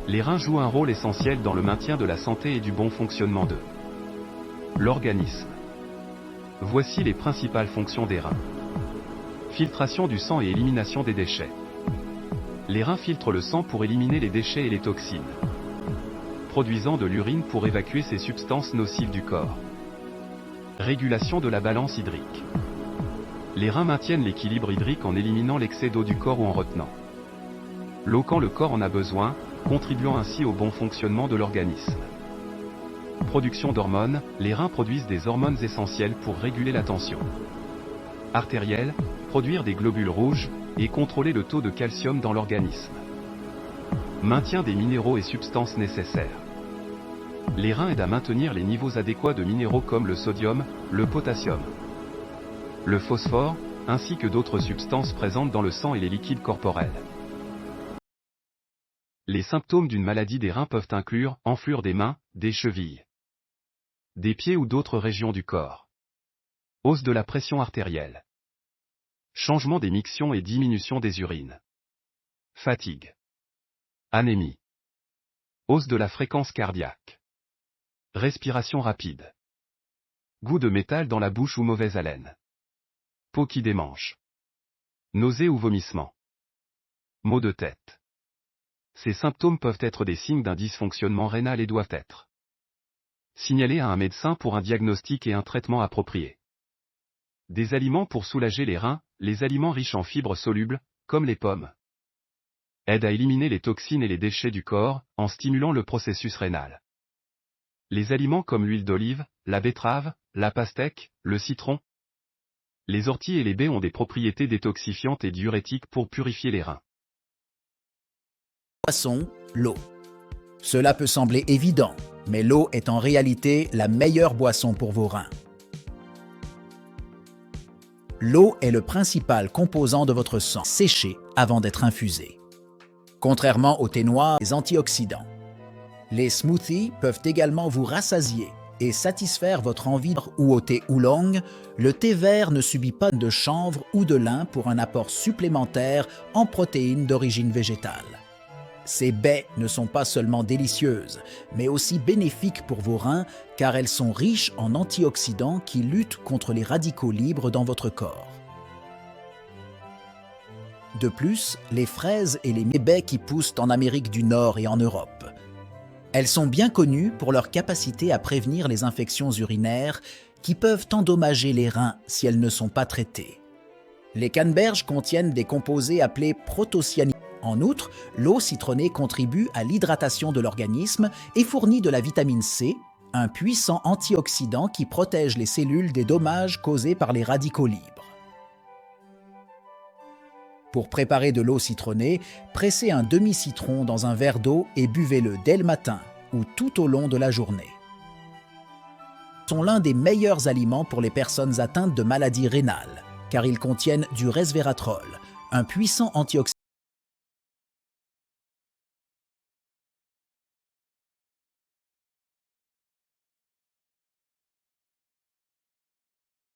Les reins jouent un rôle essentiel dans le maintien de la santé et du bon fonctionnement de l'organisme. Voici les principales fonctions des reins. Filtration du sang et élimination des déchets. Les reins filtrent le sang pour éliminer les déchets et les toxines, produisant de l'urine pour évacuer ces substances nocives du corps. Régulation de la balance hydrique. Les reins maintiennent l'équilibre hydrique en éliminant l'excès d'eau du corps ou en retenant l'eau quand le corps en a besoin, contribuant ainsi au bon fonctionnement de l'organisme. Production d'hormones, les reins produisent des hormones essentielles pour réguler la tension artérielle, produire des globules rouges, et contrôler le taux de calcium dans l'organisme. Maintien des minéraux et substances nécessaires. Les reins aident à maintenir les niveaux adéquats de minéraux comme le sodium, le potassium, le phosphore, ainsi que d'autres substances présentes dans le sang et les liquides corporels. Les symptômes d'une maladie des reins peuvent inclure enflure des mains, des chevilles, des pieds ou d'autres régions du corps. Hausse de la pression artérielle. Changement des mictions et diminution des urines. Fatigue. Anémie. Hausse de la fréquence cardiaque. Respiration rapide. Goût de métal dans la bouche ou mauvaise haleine. Peau qui démange. Nausées ou vomissements. Maux de tête. Ces symptômes peuvent être des signes d'un dysfonctionnement rénal et doivent être signalés à un médecin pour un diagnostic et un traitement approprié. Des aliments pour soulager les reins, les aliments riches en fibres solubles, comme les pommes, aident à éliminer les toxines et les déchets du corps, en stimulant le processus rénal. Les aliments comme l'huile d'olive, la betterave, la pastèque, le citron, les orties et les baies ont des propriétés détoxifiantes et diurétiques pour purifier les reins. Boisson, l'eau. Cela peut sembler évident, mais l'eau est en réalité la meilleure boisson pour vos reins. L'eau est le principal composant de votre sang séché avant d'être infusé. Contrairement au thé noir, les antioxydants. Les smoothies peuvent également vous rassasier et satisfaire votre envie ou au thé oolong, le thé vert ne subit pas de chanvre ou de lin pour un apport supplémentaire en protéines d'origine végétale. Ces baies ne sont pas seulement délicieuses, mais aussi bénéfiques pour vos reins car elles sont riches en antioxydants qui luttent contre les radicaux libres dans votre corps. De plus, les fraises et les baies qui poussent en Amérique du Nord et en Europe. Elles sont bien connues pour leur capacité à prévenir les infections urinaires qui peuvent endommager les reins si elles ne sont pas traitées. Les canneberges contiennent des composés appelés prothocyanines. En outre, l'eau citronnée contribue à l'hydratation de l'organisme et fournit de la vitamine C, un puissant antioxydant qui protège les cellules des dommages causés par les radicaux libres. Pour préparer de l'eau citronnée, pressez un demi-citron dans un verre d'eau et buvez-le dès le matin ou tout au long de la journée. Sont l'un des meilleurs aliments pour les personnes atteintes de maladies rénales, car ils contiennent du resveratrol, un puissant antioxydant